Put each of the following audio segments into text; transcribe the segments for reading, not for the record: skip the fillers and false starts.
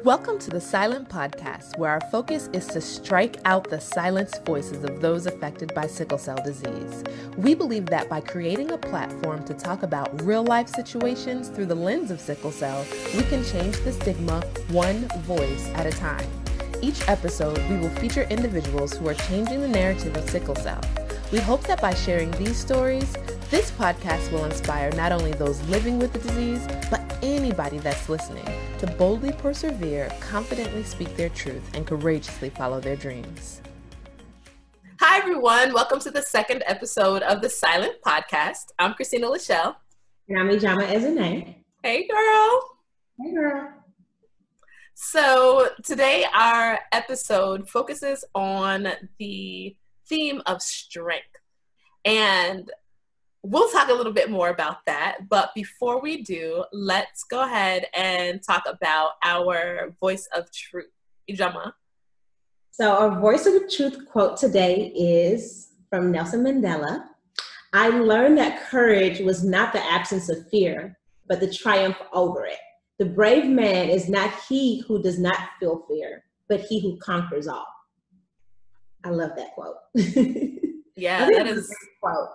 Welcome to the Silent Podcast, where our focus is to strike out the silenced voices of those affected by sickle cell disease. We believe that by creating a platform to talk about real-life situations through the lens of sickle cell, we can change the stigma one voice at a time. Each episode, we will feature individuals who are changing the narrative of sickle cell. We hope that by sharing these stories, this podcast will inspire not only those living with the disease, but anybody that's listening to boldly persevere, confidently speak their truth, and courageously follow their dreams. Hi, everyone. Welcome to the second episode of the Silent Podcast. I'm Christina Lachelle. And I'm Ijeoma Ezine. Hey, girl. Hey, girl. So today our episode focuses on the theme of strength. And we'll talk a little bit more about that, but before we do, let's go ahead and talk about our voice of truth. Ijeoma. So our voice of truth quote today is from Nelson Mandela. I learned that courage was not the absence of fear, but the triumph over it. The brave man is not he who does not feel fear, but he who conquers all. I love that quote. Yeah, that is a great quote.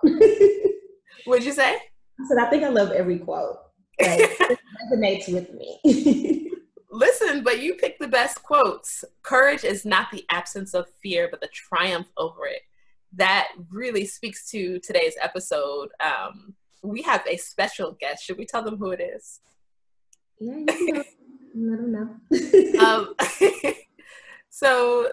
What'd you say? I said, I think I love every quote. Like, it resonates with me. Listen, but you picked the best quotes. Courage is not the absence of fear, but the triumph over it. That really speaks to today's episode. We have a special guest. Should we tell them who it is? Yeah, you know. Let them know. So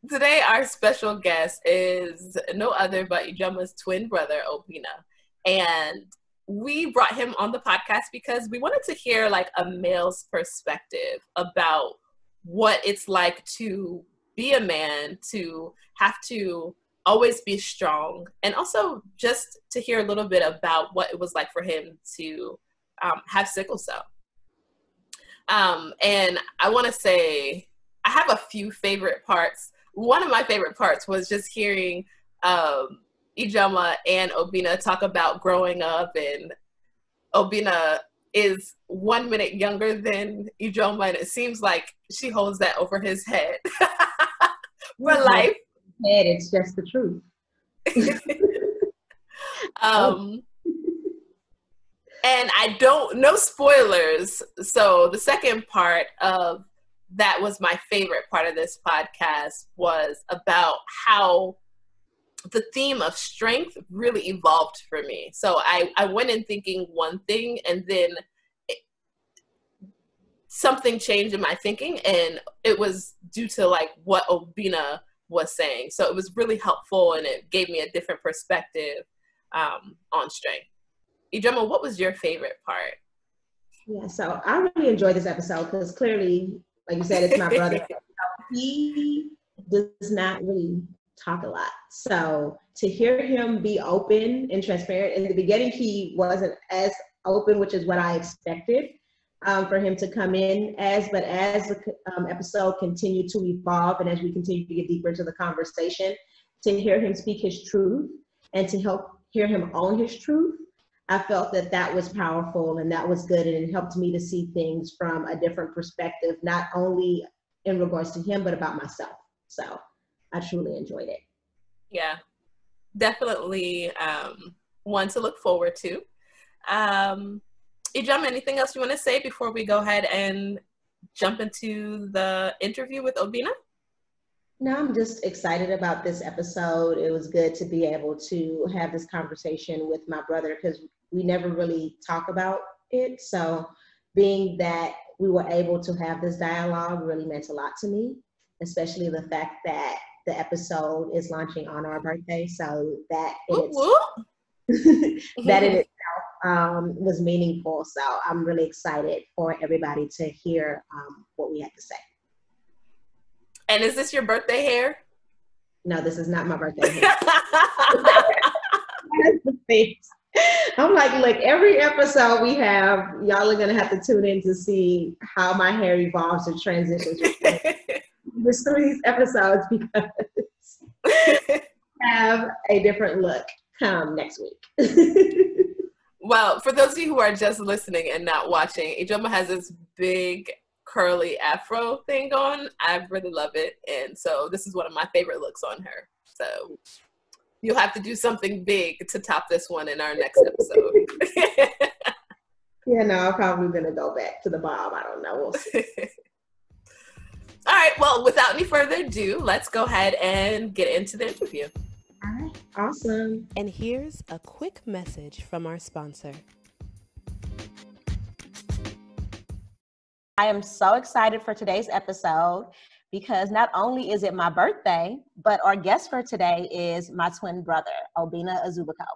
today our special guest is no other but Ijeoma's twin brother, Obinna. And we brought him on the podcast because we wanted to hear like a male's perspective about what it's like to be a man, to have to always be strong, and also just to hear a little bit about what it was like for him to have sickle cell. And I want to say I have a few favorite parts. One of my favorite parts was just hearing Ijeoma and Obinna talk about growing up, and Obinna is 1 minute younger than Ijeoma, and it seems like she holds that over his head for life. And it's just the truth. And I don't, no spoilers. So the second part of that was my favorite part of this podcast was about how the theme of strength really evolved for me. So I went in thinking one thing, and then something changed in my thinking, and it was due to like what Obinna was saying. So it was really helpful, and it gave me a different perspective on strength. Ijeoma, what was your favorite part? Yeah, so I really enjoyed this episode because clearly, like you said, it's my brother. He does not really talk a lot. So to hear him be open and transparent, in the beginning he wasn't as open, which is what I expected for him to come in as, but as the episode continued to evolve and as we continue to get deeper into the conversation, to hear him speak his truth and to hear him own his truth, I felt that that was powerful and that was good, and it helped me to see things from a different perspective, not only in regards to him, but about myself. So I truly enjoyed it. Yeah, definitely one to look forward to. Ijeoma, anything else you want to say before we go ahead and jump into the interview with Obinna? No, I'm just excited about this episode. It was good to be able to have this conversation with my brother because we never really talk about it. So being that we were able to have this dialogue really meant a lot to me, especially the fact that the episode is launching on our birthday. So that in itself was meaningful. So I'm really excited for everybody to hear what we have to say. And is this your birthday hair? No, this is not my birthday hair. That's the thing. I'm like, look, every episode we have, y'all are going to have to tune in to see how my hair evolves and transitions. There's 3 episodes because I have a different look come next week. Well, for those of you who are just listening and not watching, Ijeoma has this big curly afro thing going. I really love it. And so this is one of my favorite looks on her. So you'll have to do something big to top this one in our next episode. Yeah, no, I'm probably going to go back to the bob. I don't know. We'll see. All right. Well, without any further ado, let's go ahead and get into the interview. All right. Awesome. And here's a quick message from our sponsor. I am so excited for today's episode because not only is it my birthday, but our guest for today is my twin brother, Obinna Ezubiko.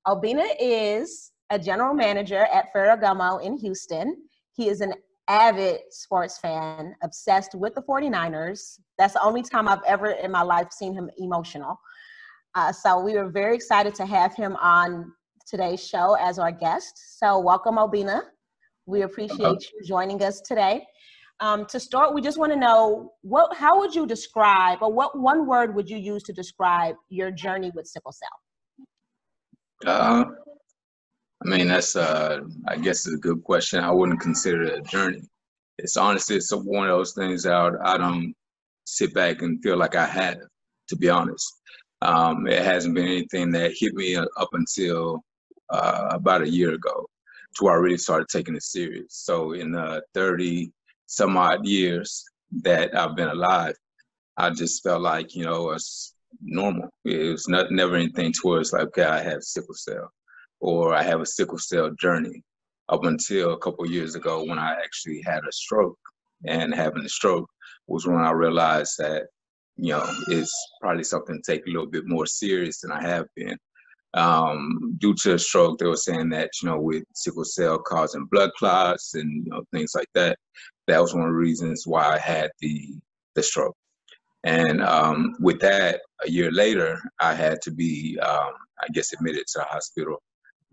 Obinna is a general manager at Ferragamo in Houston. He is an avid sports fan, obsessed with the 49ers. That's the only time I've ever in my life seen him emotional. So we were very excited to have him on today's show as our guest. So welcome, Obinna. We appreciate you joining us today. To start, we just want to know, how would you describe, or what one word would you use to describe your journey with sickle cell? I mean, that's, I guess it's a good question. I wouldn't consider it a journey. It's honestly, it's one of those things that I don't sit back and feel like I have, to be honest. It hasn't been anything that hit me up until about a year ago, to where I really started taking it serious. So in 30 some odd years that I've been alive, I just felt like, it's normal. It was never anything towards like, okay, I have sickle cell, or I have a sickle cell journey, up until a couple of years ago when I actually had a stroke. And having a stroke was when I realized that, it's probably something to take a little bit more serious than I have been. Due to a stroke, they were saying that, with sickle cell causing blood clots and, things like that, that was one of the reasons why I had the stroke. And with that, a year later, I had to be, admitted to the hospital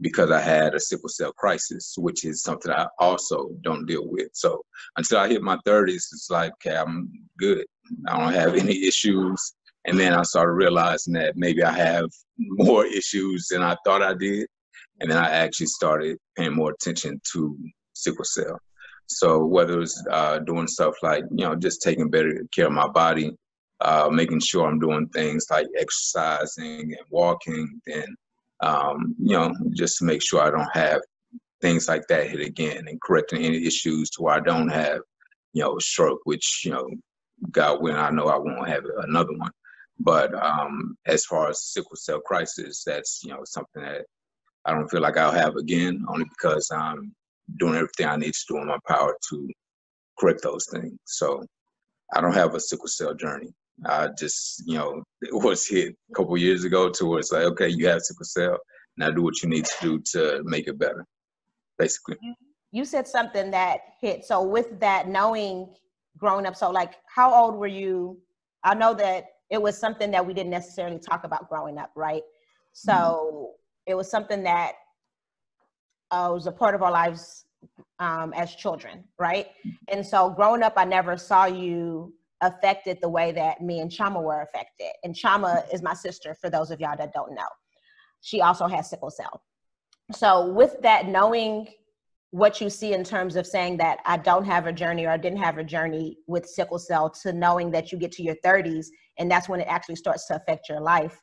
because I had a sickle cell crisis, which is something I also don't deal with. So until I hit my 30s, it's like, okay, I'm good. I don't have any issues. And then I started realizing that maybe I have more issues than I thought I did. And then I actually started paying more attention to sickle cell. So whether it's doing stuff like, just taking better care of my body, making sure I'm doing things like exercising and walking, and, just to make sure I don't have things like that hit again, and correcting any issues to where I don't have, a stroke, which, God willing, I know I won't have another one. But as far as sickle cell crisis, that's, something that I don't feel like I'll have again, only because I'm doing everything I need to do in my power to correct those things. So I don't have a sickle cell journey. I just, it was hit a couple years ago to where it's like, okay, you have sickle cell, now do what you need to do to make it better, basically. You said something that hit. So with that, knowing growing up, so like, how old were you? I know that it was something that we didn't necessarily talk about growing up, right? So it was something that was a part of our lives as children, right? And so growing up, I never saw you affected the way that me and Chama were affected. And Chama is my sister, for those of y'all that don't know. She also has sickle cell. So with that, knowing what you see in terms of saying that I don't have a journey, or I didn't have a journey with sickle cell, to knowing that you get to your 30s and that's when it actually starts to affect your life.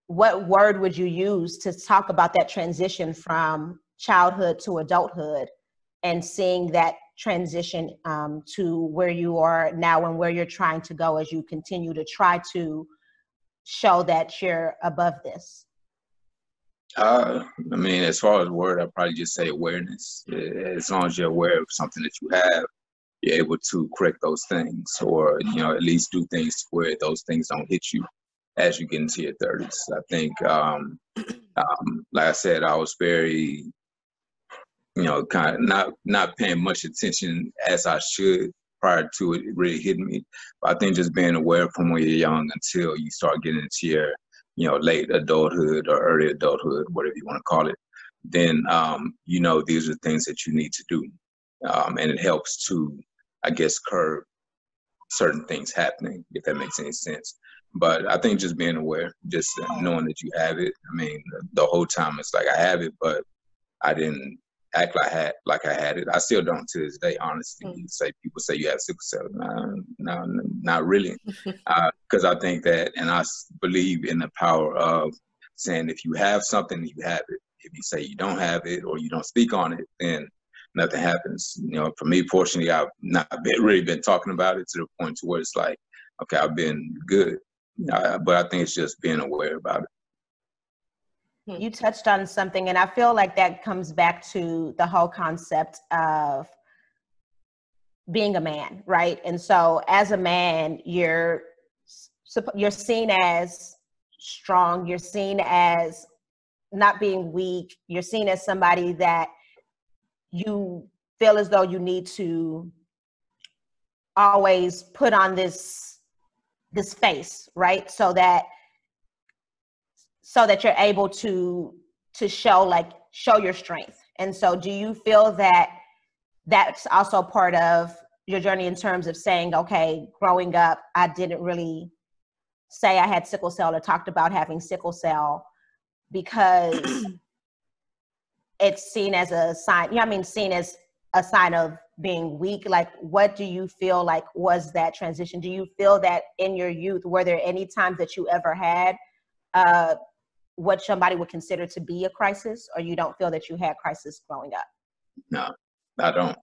What word would you use to talk about that transition from childhood to adulthood, and seeing that transition to where you are now and where you're trying to go as you continue to try to show that you're above this? I mean, as far as word, I'd probably just say awareness. As long as you're aware of something that you have, you're able to correct those things, or, at least do things to where those things don't hit you as you get into your 30s. I think, like I said, I was very, kind of not paying much attention as I should prior to it really hitting me. But I think just being aware from when you're young until you start getting into your, late adulthood or early adulthood, whatever you want to call it, then, these are things that you need to do. And it helps to, I guess, curb certain things happening, if that makes any sense. But I think just being aware, just knowing that you have it. I mean, the whole time it's like I have it, but I didn't act like I had it. I still don't to this day, honestly. People say you have sickle cell. No, not really. Because I think that, and I believe in the power of saying if you have something, you have it. If you say you don't have it or you don't speak on it, then nothing happens. For me, fortunately, I've not really been talking about it to the point to where it's like, okay, I've been good. But I think it's just being aware about it. You touched on something, and I feel like that comes back to the whole concept of being a man, right? And so as a man, you're seen as strong, you're seen as not being weak, you're seen as somebody that you feel as though you need to always put on this face, right? So that you're able to show your strength. And so do you feel that that's also part of your journey in terms of saying, okay, growing up, I didn't really say I had sickle cell or talked about having sickle cell because it's seen as a sign, seen as a sign of being weak? Like, what do you feel like was that transition? Do you feel that in your youth, were there any times that you ever had what somebody would consider to be a crisis, or you don't feel that you had crisis growing up? No, I don't.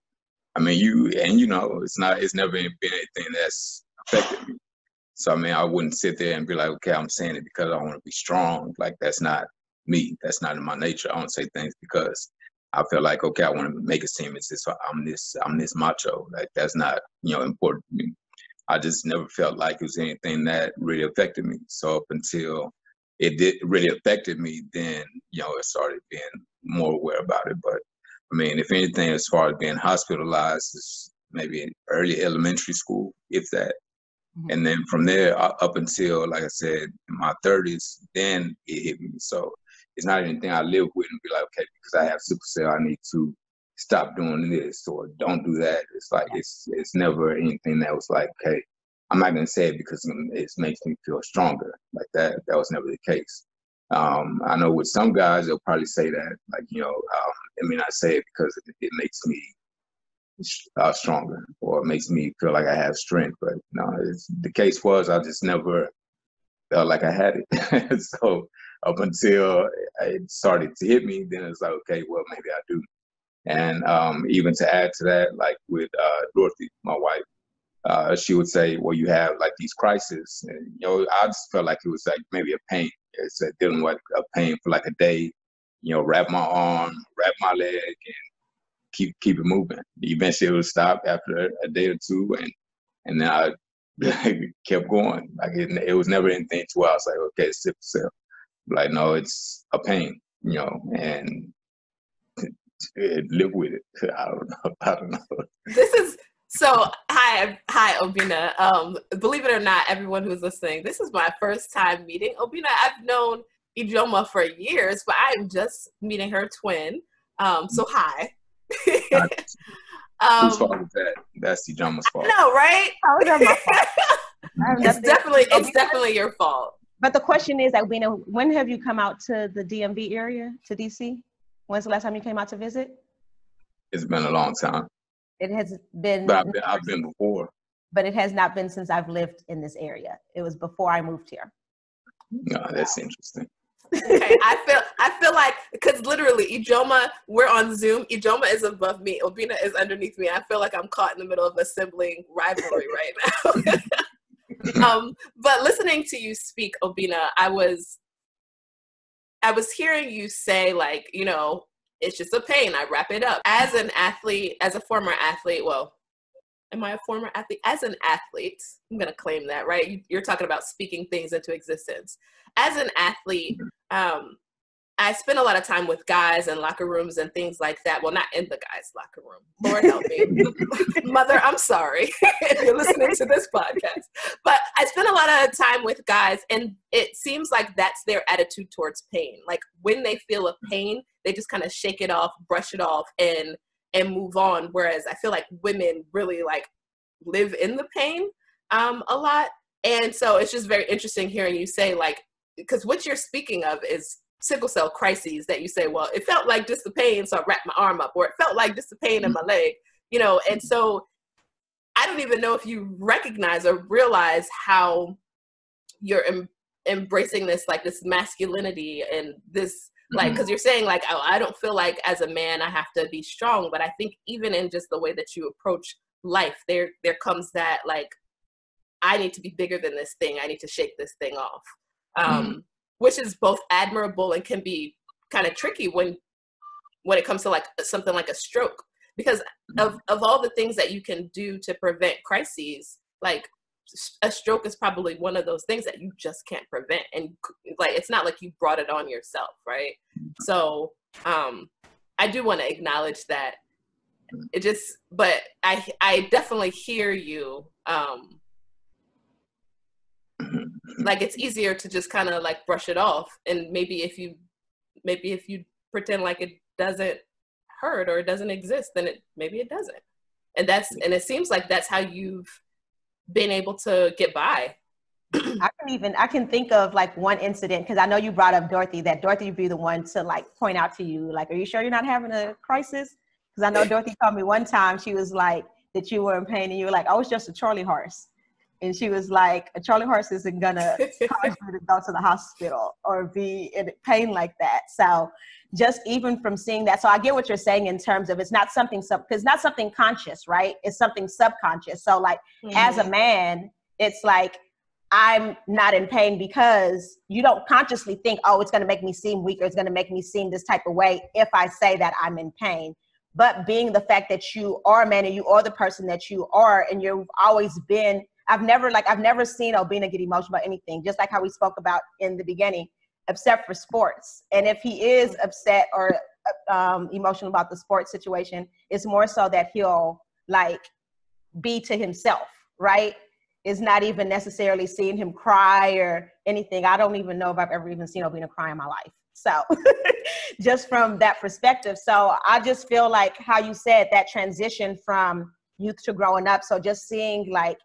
I mean, it's never been anything that's affected me. So, I mean, I wouldn't sit there and be like, okay, I'm saying it because I want to be strong. Like, that's not me. That's not in my nature. I don't say things because I feel like, okay, I want to make it seem as if I'm this macho. Like, that's not, important to me. I just never felt like it was anything that really affected me. So up until it did really affected me, then, it started being more aware about it. But I mean, if anything, as far as being hospitalized, it's maybe in early elementary school, if that. Mm-hmm. And then from there up until, like I said, in my 30s, then it hit me. So it's not anything I live with and be like, okay, because I have sickle cell, I need to stop doing this or don't do that. It's like, it's never anything that was like, okay, I'm not going to say it because it makes me feel stronger. Like that was never the case. I know with some guys, they'll probably say that, like, I mean, I say it because it makes me stronger or it makes me feel like I have strength. But no, the case was I just never felt like I had it. So up until it started to hit me, then it's like, okay, well, maybe I do. And even to add to that, like with Dorothy, my wife, she would say, well, you have like these crises. And, I just felt like it was like maybe a pain. It's dealing with a pain for like a day, wrap my arm, wrap my leg, and keep it moving. Eventually it would stop after a day or two, and then I kept going. Like it was never anything to where I was like, okay, it's sickle cell. Like, no, it's a pain, and live with it. I don't know. This is so hi Obinna. Believe it or not, everyone who's listening, this is my first time meeting Obinna. I've known Ijeoma for years, but I'm just meeting her twin. So hi. Whose fault is that? That's Ijeoma's fault. No, right? Oh, it's my fault. It's definitely your fault. But the question is, Obinna, when have you come out to the DMV area, to DC? When's the last time you came out to visit? It's been a long time. It has been. But I've been before. But it has not been since I've lived in this area. It was before I moved here. No, that's interesting. Okay, I feel like, because literally Ijeoma, we're on Zoom. Ijeoma is above me. Obinna is underneath me. I feel like I'm caught in the middle of a sibling rivalry right now. But listening to you speak, Obinna, I was hearing you say, like, it's just a pain. I wrap it up. As an athlete, as a former athlete, well, am I a former athlete? As an athlete, I'm going to claim that, right? You're talking about speaking things into existence. As an athlete, I spend a lot of time with guys in locker rooms and things like that. Well, not in the guys' locker room. Lord help me. Mother, I'm sorry if you're listening to this podcast. But I spend a lot of time with guys, and it seems like that's their attitude towards pain. Like when they feel a pain, they just kind of shake it off, brush it off, and move on. Whereas I feel like women really like live in the pain a lot. And so it's just very interesting hearing you say, like, because what you're speaking of is sickle cell crises that you say, well, it felt like just the pain, so I wrapped my arm up, or it felt like just the pain in my leg, you know? And so I don't even know if you recognize or realize how you're embracing this, like this masculinity and this, like, because you're saying like, oh, I don't feel like as a man I have to be strong, but I think even in just the way that you approach life, there comes that like, I need to be bigger than this thing. I need to shake this thing off, which is both admirable and can be kind of tricky when it comes to like something like a stroke, because of all the things that you can do to prevent crises, like a stroke is probably one of those things that you just can't prevent. And like, it's not like you brought it on yourself, right? So I do want to acknowledge that. It just, but I definitely hear you. Like it's easier to just kind of like brush it off, and maybe if you pretend like it doesn't hurt or it doesn't exist, then maybe it doesn't. And it seems like that's how you've been able to get by. I can think of like one incident, because I know you brought up Dorothy, that Dorothy would be the one to like point out to you, like, are you sure you're not having a crisis? Because I know Dorothy told me one time, she was like, that you were in pain, and you were like, oh, it's just a Charlie horse. And she was like, a Charlie horse isn't gonna cause you to go to the hospital or be in pain like that. So just even from seeing that, so I get what you're saying in terms of it's not something because it's not something conscious, right? It's something subconscious. So like as a man, it's like, I'm not in pain because you don't consciously think, oh, it's going to make me seem weak, or it's going to make me seem this type of way if I say that I'm in pain. But being the fact that you are a man and you are the person that you are, and you've always been, I've never seen Obinna get emotional about anything, just like how we spoke about in the beginning, except for sports. And if he is upset or emotional about the sports situation, it's more so that he'll like be to himself, right? It's not even necessarily seeing him cry or anything. I don't even know if I've ever even seen Obinna cry in my life. So just from that perspective. So I just feel like how you said that transition from youth to growing up. So just seeing like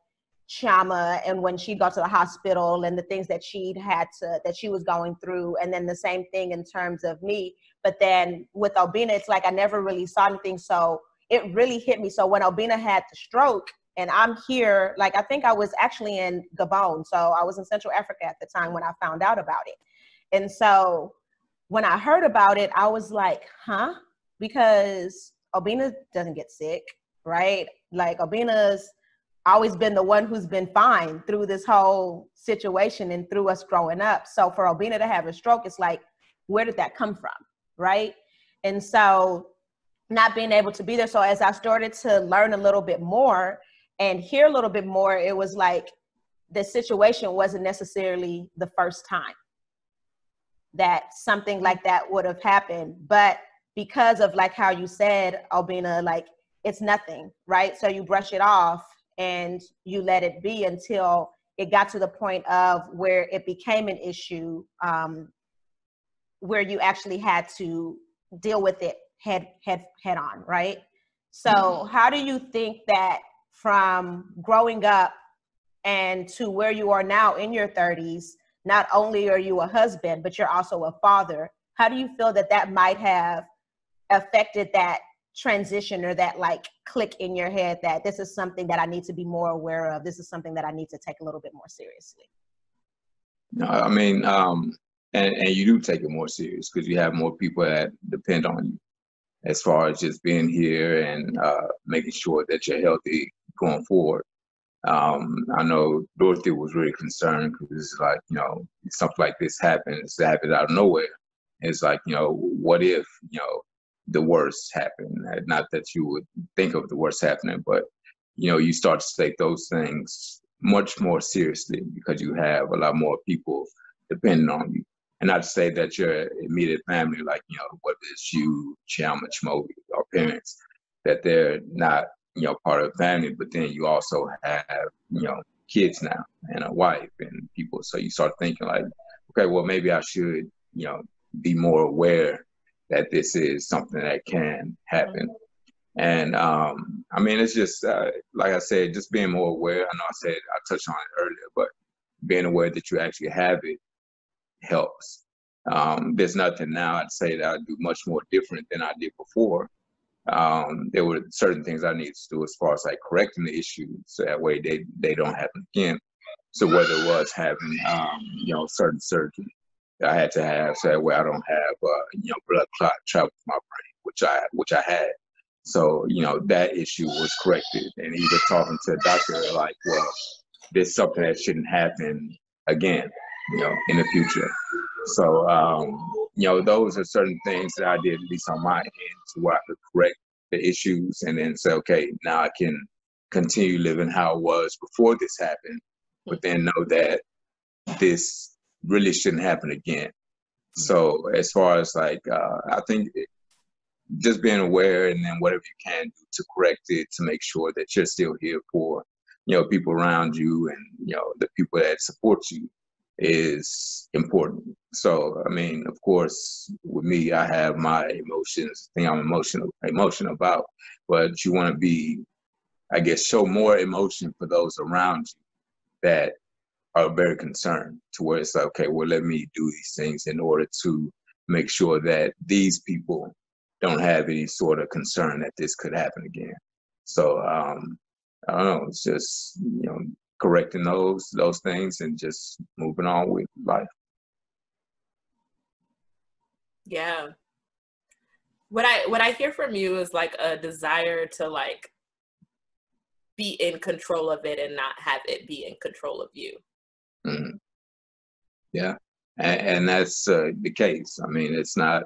Ijeoma and when she'd go to the hospital and the things that that she was going through. And then the same thing in terms of me. But then with Obinna, it's like I never really saw anything. So it really hit me. So when Obinna had the stroke, and I'm here, like I think I was actually in Gabon. So I was in Central Africa at the time when I found out about it. And so when I heard about it, I was like, huh? Because Obinna doesn't get sick, right? Like Obinna's always been the one who's been fine through this whole situation and through us growing up. So for Obinna to have a stroke, it's like, where did that come from, right? And so not being able to be there. So as I started to learn a little bit more and hear a little bit more, it was like the situation wasn't necessarily the first time that something like that would have happened. But because of like how you said, Obinna, like it's nothing, right? So you brush it off and you let it be until it got to the point of where it became an issue, where you actually had to deal with it head on, right? So how do you think that from growing up and to where you are now in your 30s, not only are you a husband, but you're also a father, how do you feel that that might have affected that transition or that like click in your head that this is something that I need to be more aware of, this is something that I need to take a little bit more seriously? No, I mean, and you do take it more serious because you have more people that depend on you as far as just being here and making sure that you're healthy going forward. I know Dorothy was really concerned because it's like, you know, something like this happens, it happens out of nowhere. It's like, you know, what if, you know, the worst happened? Not that you would think of the worst happening, but, you know, you start to take those things much more seriously because you have a lot more people depending on you. And not to say that your immediate family, like, you know, whether it's you, Ijeoma, Chmobi, or parents, that they're not, you know, part of the family, but then you also have, you know, kids now and a wife and people. So you start thinking like, okay, well, maybe I should, you know, be more aware that this is something that can happen. And I mean, it's just, like I said, just being more aware. I know I touched on it earlier, but being aware that you actually have it helps. There's nothing now I'd say that I do much more different than I did before. There were certain things I needed to do as far as like correcting the issue, so that way they don't happen again. So whether it was having, certain surgery that I had to have, so that way I don't have, blood clot travel to my brain, which I had. So, that issue was corrected. And even talking to a doctor, like, well, there's something that shouldn't happen again, in the future. So, those are certain things that I did, at least on my end, to where I could correct the issues and then say, okay, now I can continue living how it was before this happened, but then know that this really shouldn't happen again. So as far as like, I think just being aware and then whatever you can do to correct it, to make sure that you're still here for, people around you and, the people that support you is important. So, I mean, of course, with me, I have my emotions, thing I'm emotional about, but you want to be, I guess, show more emotion for those around you that are very concerned, to where it's like, okay, well, let me do these things in order to make sure that these people don't have any sort of concern that this could happen again. So, I don't know, it's just, correcting those things and just moving on with life. Yeah. What I hear from you is like a desire to like be in control of it and not have it be in control of you. Mm-hmm. Yeah. And that's the case. I mean, it's not,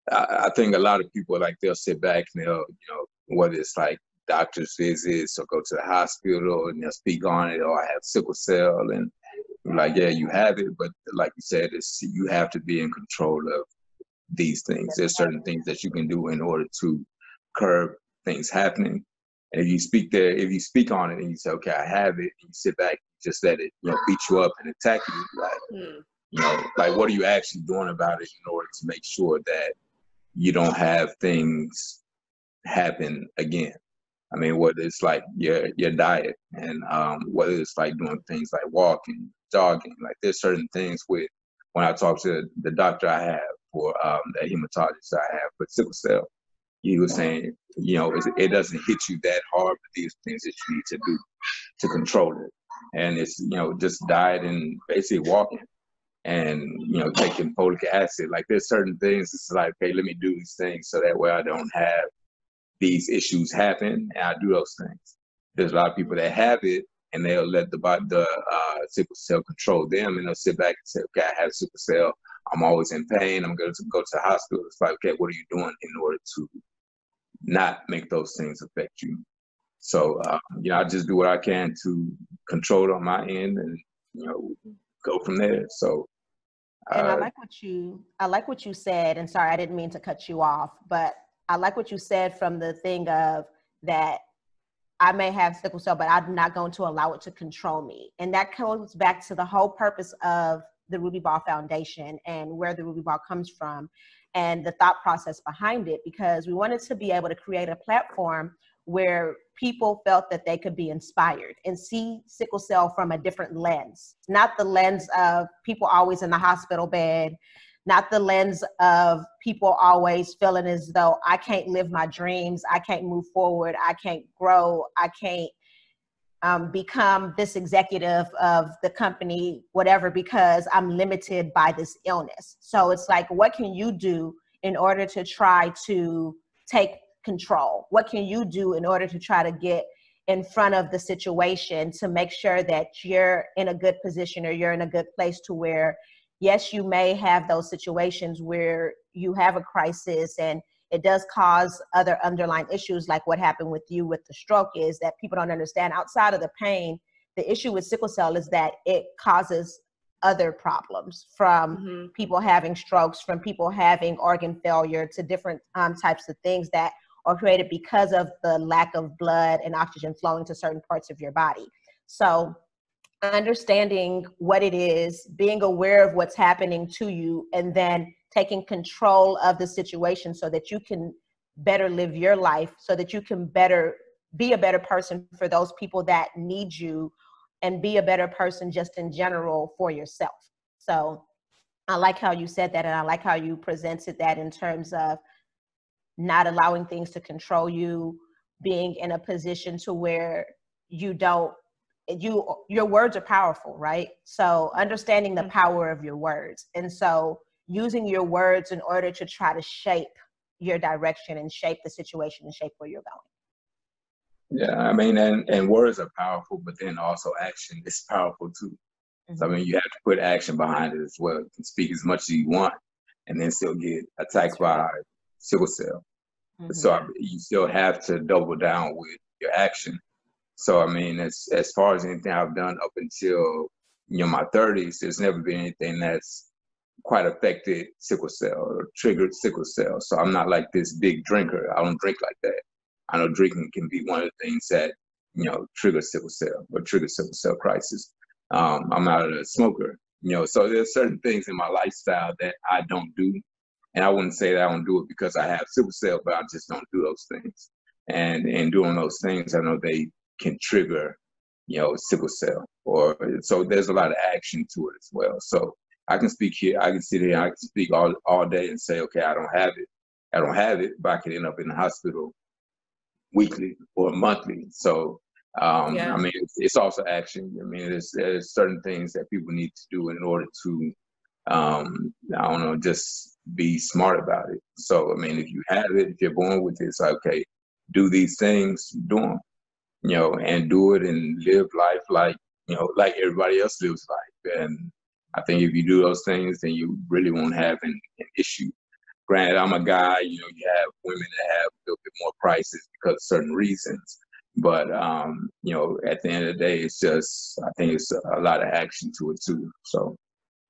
I think a lot of people, like, they'll sit back and they'll, whether it's like doctor's visits or go to the hospital and they'll speak on it, or I have sickle cell, and like, yeah, you have it, but like you said, you have to be in control of these things. There's certain things that you can do in order to curb things happening. And if you speak on it and you say, okay, I have it, and you sit back, just let it, beat you up and attack you, like, like, what are you actually doing about it in order to make sure that you don't have things happen again? I mean, whether it's like your diet, and whether it's like doing things like walking, jogging, like, there's certain things with, when I talk to the doctor I have for the hematologist I have for sickle cell, he was saying, it doesn't hit you that hard, but these things that you need to do to control it. And it's, just diet and basically walking and, taking folic acid. Like, there's certain things, it's like, okay, let me do these things so that way I don't have these issues happen, and I do those things. There's a lot of people that have it and they'll let the sickle cell control them, and they'll sit back and say, okay, I have sickle cell, I'm always in pain, I'm going to go to the hospital. It's like, okay, what are you doing in order to not make those things affect you? So, I just do what I can to control it on my end and, go from there. So, and I like what you said, and sorry, I didn't mean to cut you off, but I like what you said from the thing of that I may have sickle cell, but I'm not going to allow it to control me. And that goes back to the whole purpose of the Ruby Ball Foundation and where the Ruby Ball comes from and the thought process behind it, because we wanted to be able to create a platform where people felt that they could be inspired and see sickle cell from a different lens, not the lens of people always in the hospital bed, not the lens of people always feeling as though I can't live my dreams, I can't move forward, I can't grow, I can't become this executive of the company, whatever, because I'm limited by this illness. So it's like, what can you do in order to try to take control? What can you do in order to try to get in front of the situation to make sure that you're in a good position or you're in a good place to where, yes, you may have those situations where you have a crisis and it does cause other underlying issues, like what happened with you with the stroke, is that people don't understand outside of the pain. The issue with sickle cell is that it causes other problems, from people having strokes, from people having organ failure, to different types of things that are created because of the lack of blood and oxygen flowing to certain parts of your body. So understanding what it is, being aware of what's happening to you, and then taking control of the situation so that you can better live your life, so that you can be a better person for those people that need you, and be a better person just in general for yourself. So I like how you said that, and I like how you presented that in terms of not allowing things to control you, being in a position to where you don't, your words are powerful, right? So understanding the power of your words. And so using your words in order to try to shape your direction and shape the situation and shape where you're going. Yeah, I mean, and words are powerful, but then also action is powerful too. So, I mean, you have to put action behind it as well. You can speak as much as you want and then still get attacked by sickle cell. So you still have to double down with your action. So, I mean, as far as anything I've done up until, my 30s, there's never been anything that's quite affected sickle cell or triggered sickle cell. So I'm not like this big drinker. I don't drink like that. I know drinking can be one of the things that, trigger sickle cell or trigger sickle cell crisis. I'm not a smoker, so there's certain things in my lifestyle that I don't do. And I wouldn't say that I don't do it because I have sickle cell, but I just don't do those things. And in doing those things, I know they can trigger, sickle cell. So there's a lot of action to it as well. So I can speak here, I can sit here, I can speak all day and say, okay, I don't have it. I don't have it, but I could end up in the hospital weekly or monthly. So, I mean, it's also action. I mean, there's certain things that people need to do in order to, I don't know, just be smart about it. So, I mean, if you have it, if you're born with it, it's like, okay, do these things, do them, and do it and live life like, like everybody else lives life. And I think if you do those things, then you really won't have an issue. Granted, I'm a guy, you have women that have a little bit more crisis because of certain reasons. But, at the end of the day, it's just, I think it's a lot of action to it too. So,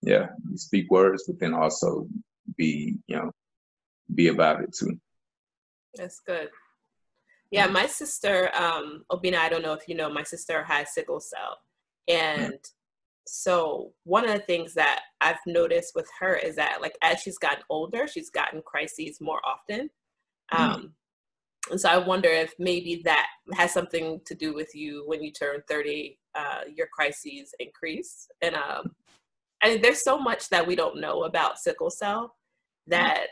yeah, you speak words, but then also be about it too. That's good. Yeah, my sister, Obinna, I don't know if you know, my sister has sickle cell. And so one of the things that I've noticed with her is that, like, as she's gotten older, she's gotten crises more often. And so I wonder if maybe that has something to do with you when you turn 30, your crises increase. And there's so much that we don't know about sickle cell that,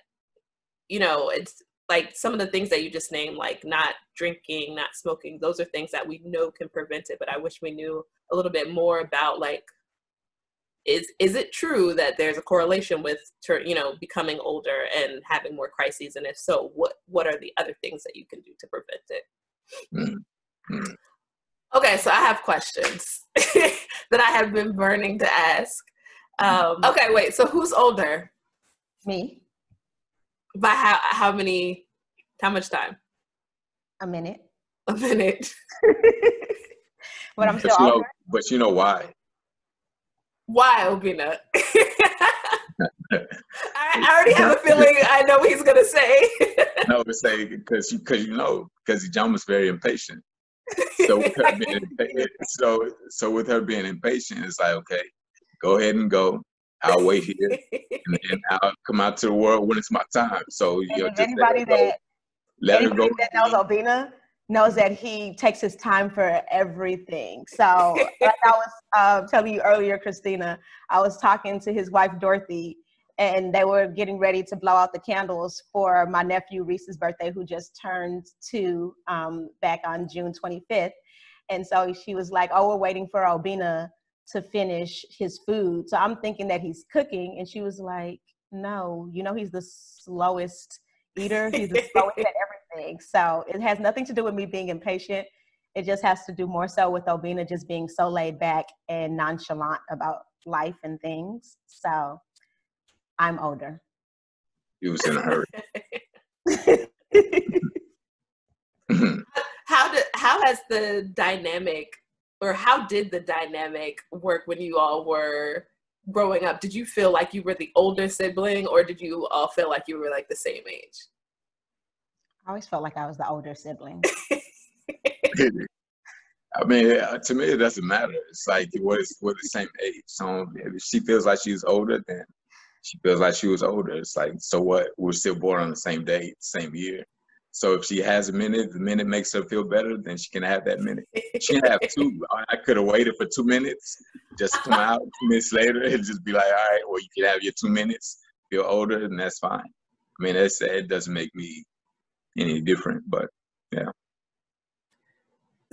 it's like some of the things that you just named, like not drinking, not smoking, those are things that we know can prevent it. But I wish we knew a little bit more about, like, is it true that there's a correlation with, becoming older and having more crises? And if so, what are the other things that you can do to prevent it? Okay, so I have questions that I have been burning to ask. Okay, wait, so who's older? Me. By how much time? A minute. A minute. But I'm still older. But you know why? Why, Obinna? I already have a feeling I know what he's gonna say. No, to say because Ijeoma's very impatient. So with her being impatient, so with her being impatient, it's like, okay, go ahead and go. I'll wait here, and then I'll come out to the world when it's my time. So just anybody that knows Obinna knows that he takes his time for everything. So like I was telling you earlier, Christina, I was talking to his wife, Dorothy, and they were getting ready to blow out the candles for my nephew, Reese's birthday, who just turned 2 back on June 25th. And so she was like, oh, we're waiting for Obinna to finish his food. So I'm thinking that he's cooking. And she was like, no, he's the slowest eater. He's the slowest at everything. So it has nothing to do with me being impatient. It just has to do more so with Obinna just being so laid back and nonchalant about life and things. So I'm older. He was in a hurry. How has the dynamic, or how did the dynamic work when you all were growing up? Did you feel like you were the older sibling, or did you all feel like you were like the same age? I always felt like I was the older sibling. I mean, to me, it doesn't matter. It's like we're the same age. So if she feels like she's older, then she feels like she was older. It's like, so what? We're still born on the same day, same year. So if she has a minute, the minute makes her feel better, then she can have that minute. She can have 2. I could have waited for 2 minutes, just come out 2 minutes later and just be like, all right, or you can have your 2 minutes, feel older, and that's fine. I mean, it doesn't make me any different, but yeah.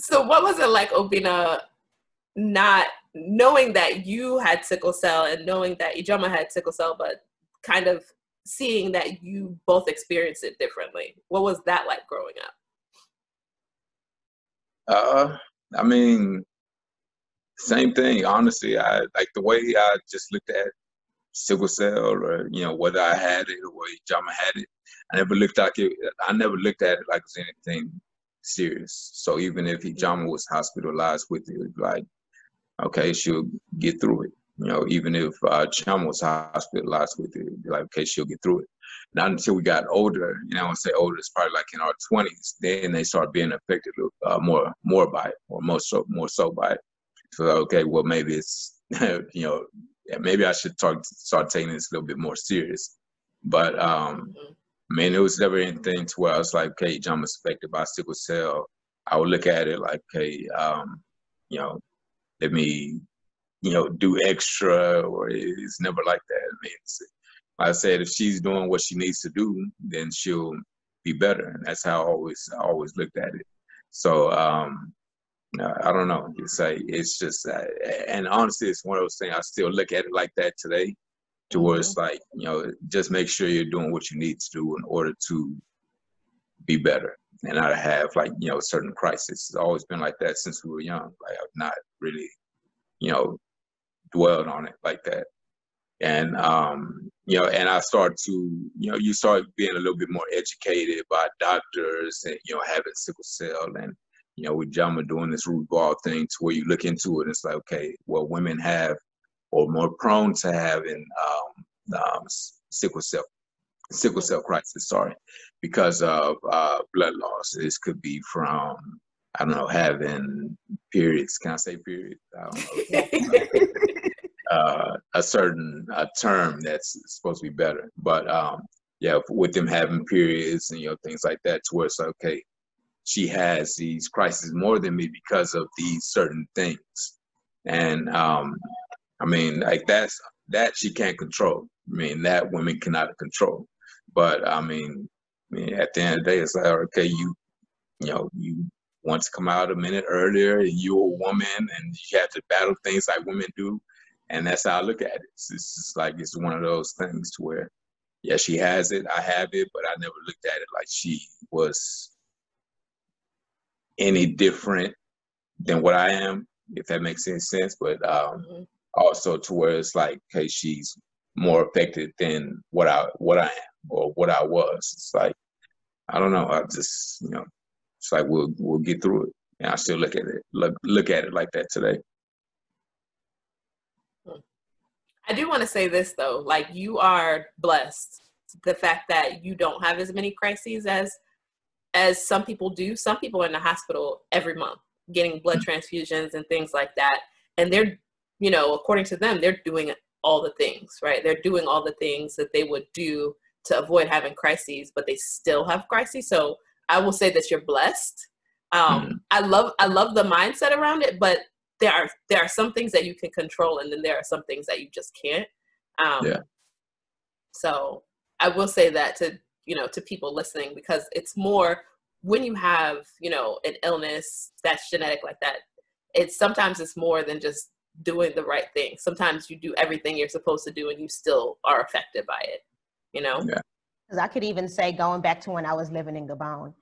So what was it like, Obinna, not knowing that you had sickle cell and knowing that Ijeoma had sickle cell, but kind of seeing that you both experienced it differently? What was that like growing up? I mean, same thing. Honestly, I like the way I just looked at sickle cell, or whether I had it or Ijeoma had it. I never looked at it like it was anything serious. So even if Ijeoma was hospitalized with it, like, okay, she'll get through it. Even if Ijeoma was hospitalized with it, like, okay, she'll get through it. Not until we got older, I would say older, it's probably like in our 20s, then they start being affected more by it, or more so by it. So, okay, well, maybe it's, maybe I should start taking this a little bit more serious. But, I mean, it was never anything to where I was like, okay, Ijeoma's affected by sickle cell. I would look at it like, okay, let me, do extra, or it's never like that. I mean, like I said, if she's doing what she needs to do, then she'll be better. And that's how I always looked at it. So, I don't know. It's just, and honestly, it's one of those things. I still look at it like that today, to where it's like, just make sure you're doing what you need to do in order to be better, and not have like, certain crises. It's always been like that since we were young. Like, I've not really, dwelled on it like that. And, and I start to, you start being a little bit more educated by doctors and, having sickle cell, and, with Ijeoma doing this root ball thing, to where you look into it, it's like, okay, well, women have, or more prone to having sickle cell crisis, because of blood loss. This could be from, I don't know, having periods. Can I say periods? I don't know. A certain term that's supposed to be better. But yeah, with them having periods and, things like that, to where it's like, okay, she has these crises more than me because of these certain things. And I mean, like, that she can't control. I mean, that women cannot control. But I mean, at the end of the day, it's like, okay, you want to come out a minute earlier, and you're a woman, and you have to battle things like women do. And that's how I look at it. It's just like, it's one of those things to where, yeah, she has it, I have it, but I never looked at it like she was any different than what I am, if that makes any sense. But also to where it's like, hey, she's more affected than what I am, or what I was. It's like, I don't know. I just, it's like, we'll get through it. And I still look at it like that today. I do want to say this though, like, you are blessed. The fact that you don't have as many crises as some people do. Some people are in the hospital every month getting blood transfusions and things like that. And they're, according to them, they're doing all the things, right? They're doing all the things that they would do to avoid having crises, but they still have crises. So I will say that you're blessed. I love the mindset around it, but there are some things that you can control, and then there are some things that you just can't. So I will say that to people listening, because it's more when you have, an illness that's genetic like that, sometimes it's more than just doing the right thing. Sometimes you do everything you're supposed to do and you still are affected by it, Yeah. Because I could even say, going back to when I was living in Gabon,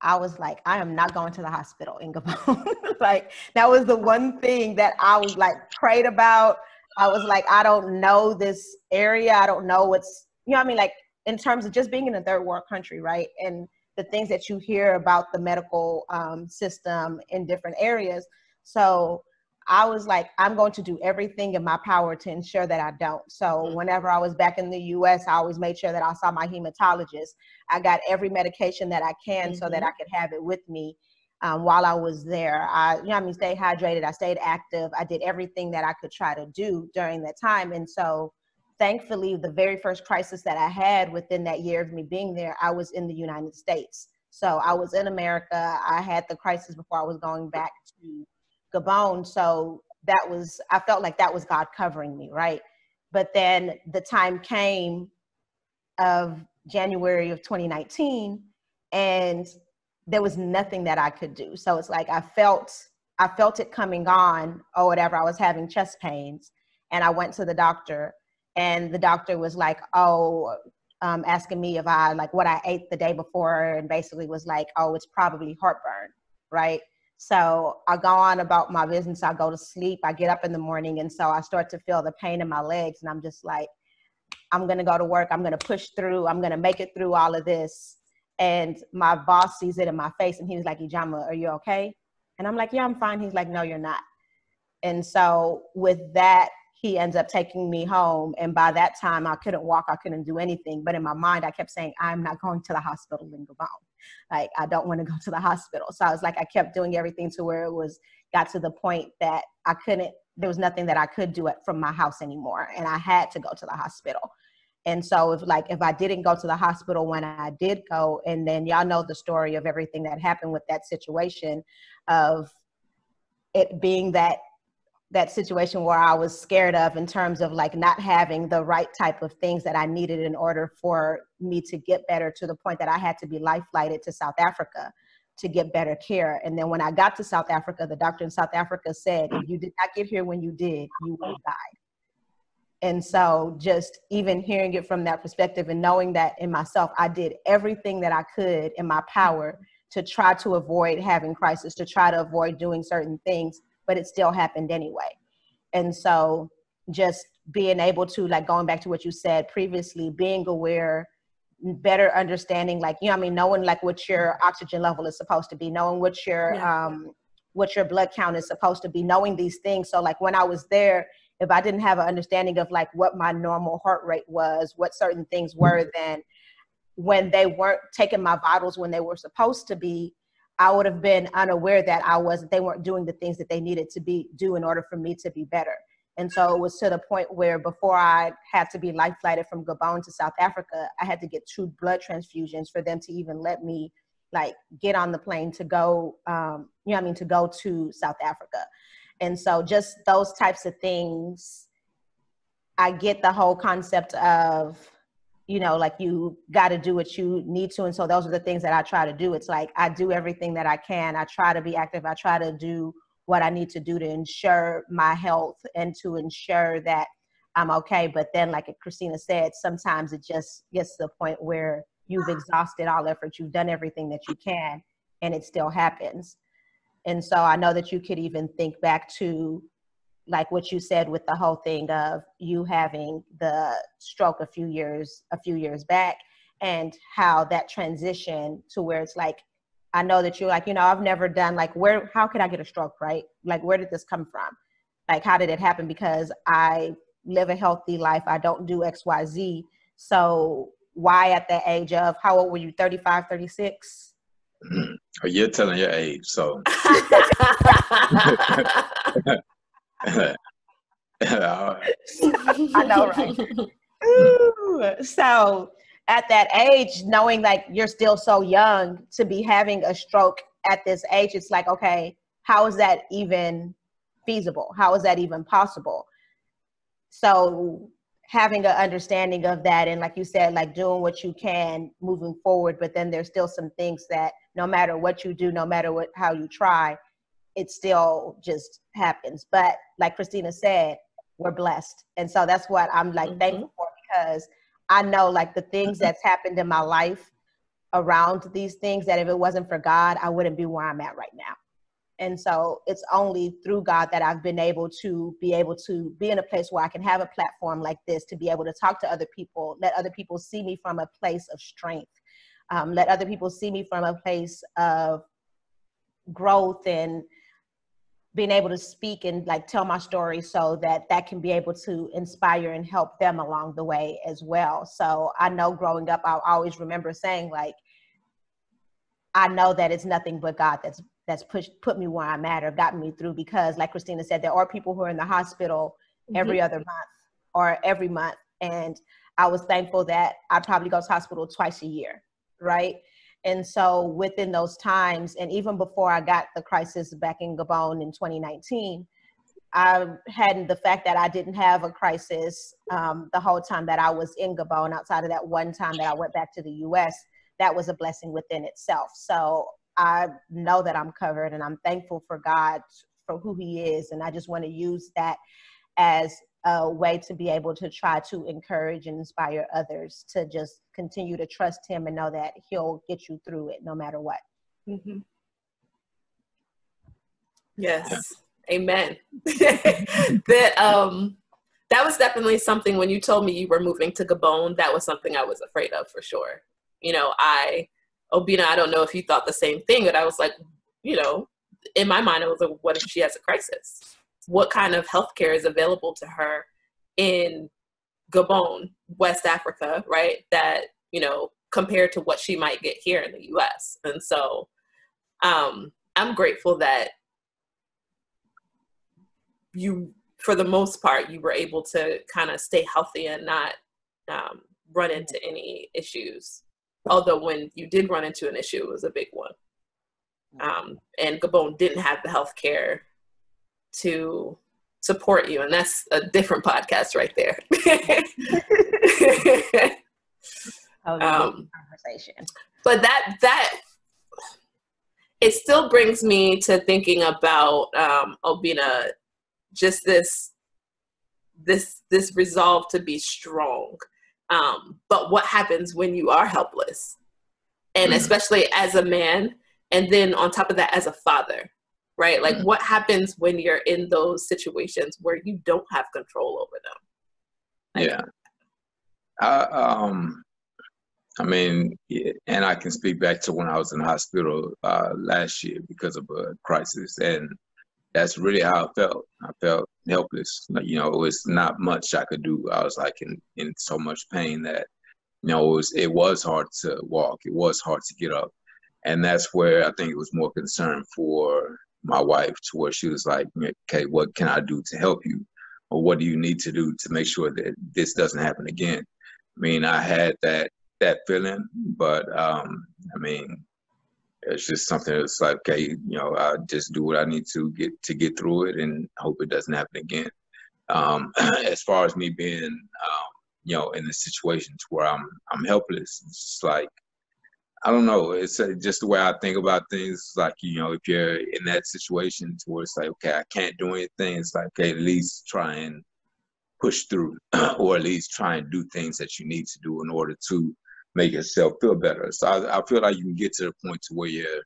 I was like, I am not going to the hospital in Gabon. Like, that was the one thing that I was like prayed about. I was like, I don't know this area. I don't know what's, what I mean? Like, in terms of just being in a third world country, right? And the things that you hear about the medical system in different areas. So I was like, I'm going to do everything in my power to ensure that I don't. So whenever I was back in the US, I always made sure that I saw my hematologist. I got every medication that I can so that I could have it with me while I was there. I stayed hydrated. I stayed active. I did everything that I could try to do during that time. And so thankfully, the very first crisis that I had within that year of me being there, I was in the United States. So I was in America. I had the crisis before I was going back to Gabon. So I felt like that was God covering me, right? But then the time came of January of 2019, and there was nothing that I could do. So it's like I felt it coming on or whatever. I was having chest pains, and I went to the doctor, and the doctor was like, asking me if I like what I ate the day before, and basically was like, oh, it's probably heartburn, right? So I go on about my business. I go to sleep. I get up in the morning, and so I start to feel the pain in my legs, and I'm just like, I'm going to go to work. I'm going to push through. I'm going to make it through all of this. And my boss sees it in my face, and he was like, Ijeoma, are you okay? And I'm like, yeah, I'm fine. He's like, no, you're not. And so with that, he ends up taking me home. And by that time, I couldn't walk. I couldn't do anything. But in my mind, I kept saying, I'm not going to the hospital in Gabon. Like, I don't want to go to the hospital. So I was like, I kept doing everything to where got to the point that there was nothing that I could do from my house anymore. And I had to go to the hospital. And so if I didn't go to the hospital when I did go, and then y'all know the story of everything that happened with that situation, of it being that situation where I was scared of, in terms of like not having the right type of things that I needed in order for me to get better, to the point that I had to be life flighted to South Africa to get better care. And then when I got to South Africa, the doctor in South Africa said, if you did not get here when you did, you would have died. And so just even hearing it from that perspective, and knowing that in myself, I did everything that I could in my power to try to avoid having crisis, to try to avoid doing certain things, but it still happened anyway. And so just being able to, like, going back to what you said previously, being aware, better understanding, like, knowing like what your oxygen level is supposed to be, knowing what your blood count is supposed to be, knowing these things. So like when I was there, if I didn't have an understanding of like what my normal heart rate was, what certain things were, then when they weren't taking my vitals when they were supposed to be, I would have been unaware that they weren't doing the things that they needed to do in order for me to be better. And so it was to the point where before I had to be life flighted from Gabon to South Africa, I had to get 2 blood transfusions for them to even let me like get on the plane to go, to go to South Africa. And so just those types of things, I get the whole concept of, like you got to do what you need to. And so those are the things that I try to do. It's like, I do everything that I can. I try to be active. I try to do what I need to do to ensure my health and to ensure that I'm okay. But then, like Christina said, sometimes it just gets to the point where you've exhausted all effort. You've done everything that you can, and it still happens. And so I know that you could even think back to like what you said with the whole thing of you having the stroke a few years back, and how that transition to where it's like, I know that you're like, I've never done like, how could I get a stroke, right? Like, where did this come from? Like, how did it happen? Because I live a healthy life. I don't do XYZ. So why at the age of, how old were you? 35, 36? Oh, you're telling your age, so. I know, right? Ooh. So at that age, knowing like you're still so young to be having a stroke at this age, it's like, okay, how is that even feasible? How is that even possible? So having an understanding of that, and like you said, like doing what you can moving forward, but then there's still some things that no matter what you do, no matter how you try, it still just happens. But like Christina said, we're blessed. And so that's what I'm like thankful for, because I know like the things that's happened in my life around these things, that if it wasn't for God, I wouldn't be where I'm at right now. And so it's only through God that I've been able to be in a place where I can have a platform like this, to be able to talk to other people, let other people see me from a place of strength, let other people see me from a place of growth, and being able to speak and like tell my story, so that can be able to inspire and help them along the way as well. So I know growing up, I always remember saying like, I know that it's nothing but God that's put me where I'm at or gotten me through, because like Christina said, there are people who are in the hospital every other month or every month. And I was thankful that I probably go to hospital twice a year. Right. And so within those times, and even before I got the crisis back in Gabon in 2019, I had the fact that I didn't have a crisis the whole time that I was in Gabon, outside of that one time that I went back to the US. That was a blessing within itself. So I know that I'm covered, and I'm thankful for God for who he is. And I just want to use that as a way to be able to try to encourage and inspire others to just continue to trust him and know that he'll get you through it no matter what. Mm-hmm. Yes. Amen. That was definitely something when you told me you were moving to Gabon, that was something I was afraid of for sure. You know, Obinna, I don't know if you thought the same thing, but I was like, you know, in my mind, I was like, what if she has a crisis? What kind of healthcare is available to her in Gabon, West Africa, right? That, you know, compared to what she might get here in the US. And so I'm grateful that you, for the most part, you were able to kind of stay healthy and not run into any issues. Although when you did run into an issue, it was a big one. And Gabon didn't have the healthcare to support you. And that's a different podcast right there. Conversation. But that it still brings me to thinking about Obinna, just this resolve to be strong. But what happens when you are helpless? And especially as a man, and then on top of that, as a father, right? Like what happens when you're in those situations where you don't have control over them? Like, I mean, and I can speak back to when I was in the hospital last year because of a crisis, and that's really how I felt. I felt helpless. You know, it was not much I could do. I was like in so much pain that, you know, it was hard to walk. It was hard to get up. And that's where I think it was more concern for my wife, to where she was like, okay, what can I do to help you? Or what do you need to do to make sure that this doesn't happen again? I mean, I had that feeling, but I mean, it's just something that's like, okay, you know, I just do what I need to get through it and hope it doesn't happen again. As far as me being, you know, in the situation to where I'm helpless, it's just like, I don't know. It's just the way I think about things. It's like, you know, if you're in that situation to where it's like, okay, I can't do anything. It's like, okay, at least try and push through, or at least try and do things that you need to do in order to make yourself feel better. So I feel like you can get to the point to where you're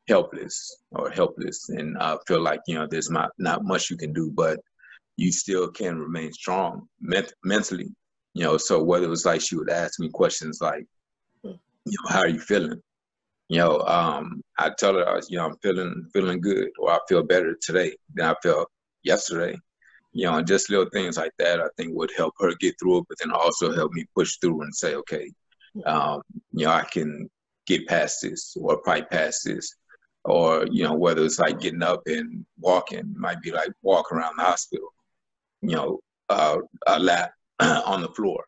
helpless, and I feel like, you know, there's not much you can do, but you still can remain strong mentally. You know, so whether it was like she would ask me questions like, you know, how are you feeling? You know, I tell her, you know, I'm feeling good, or I feel better today than I felt yesterday. You know, and just little things like that, I think would help her get through it, but then also help me push through and say, okay, you know, I can get past this or fight past this. Or, you know, whether it's like getting up and walking, might be like walk around the hospital, you know, a lap on the floor.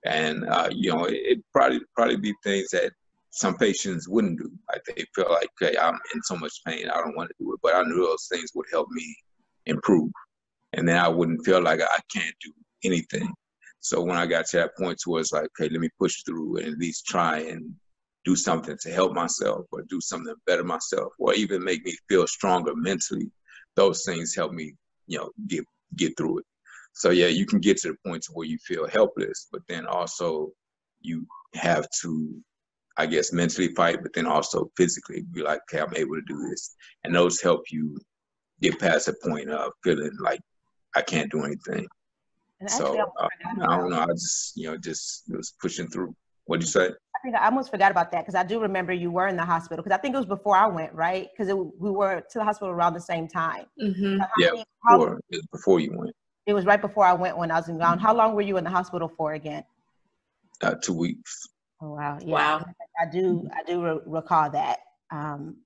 And, you know, it probably be things that some patients wouldn't do. Like they feel like, okay, I'm in so much pain, I don't want to do it. But I knew those things would help me improve. And then I wouldn't feel like I can't do anything. So when I got to that point where it's like, okay, let me push through and at least try and do something to help myself, or do something to better myself, or even make me feel stronger mentally, those things help me, you know, get through it. So yeah, you can get to the point where you feel helpless, but then also you have to, I guess, mentally fight, but then also physically be like, okay, I'm able to do this. And those help you get past the point of feeling like I can't do anything. And so actually, I don't know, I just, you know, just was pushing through. What'd you say? I think I almost forgot about that, because I do remember you were in the hospital, because I think it was before I went, right? Because we were to the hospital around the same time. Mm-hmm. So before you went. It was right before I went, when I was in Gabon. How long were you in the hospital for again? 2 weeks. Oh, wow. Yeah. Wow. I do recall that,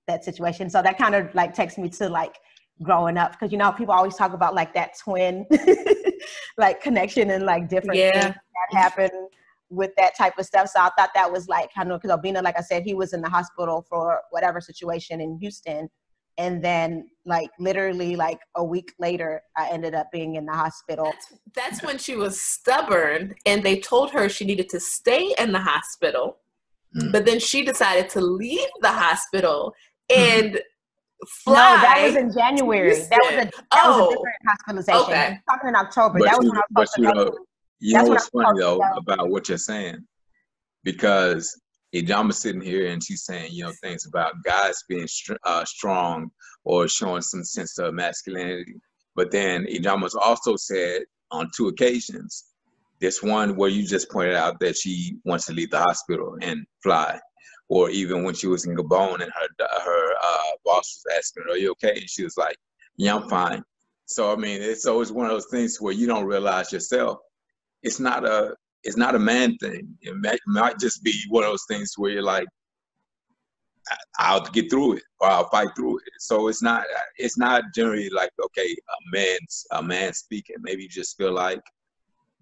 that situation. So that kind of like takes me to like growing up, because, you know, people always talk about like that twin like connection and like different things that happen with that type of stuff. So I thought that was like, I know, because Obinna, like I said, he was in the hospital for whatever situation in Houston. And then like literally like a week later, I ended up being in the hospital. That's when she was stubborn and they told her she needed to stay in the hospital. But then she decided to leave the hospital and fly. No, that was in January. That was a different hospitalization. Okay. Talking in October. But that was when I was supposed to go. You know what's funny though about what you're saying? Because Ijeoma's sitting here and she's saying, you know, things about guys being strong or showing some sense of masculinity. But then Ijeoma's also said on 2 occasions, this one where you just pointed out that she wants to leave the hospital and fly, or even when she was in Gabon and her boss was asking her, "Are you okay?" and she was like, "Yeah, I'm fine." So I mean, it's always one of those things where you don't realize yourself. It's not a man thing. It might just be one of those things where you're like, I'll get through it or I'll fight through it. So it's not generally like, okay, a man speaking. Maybe you just feel like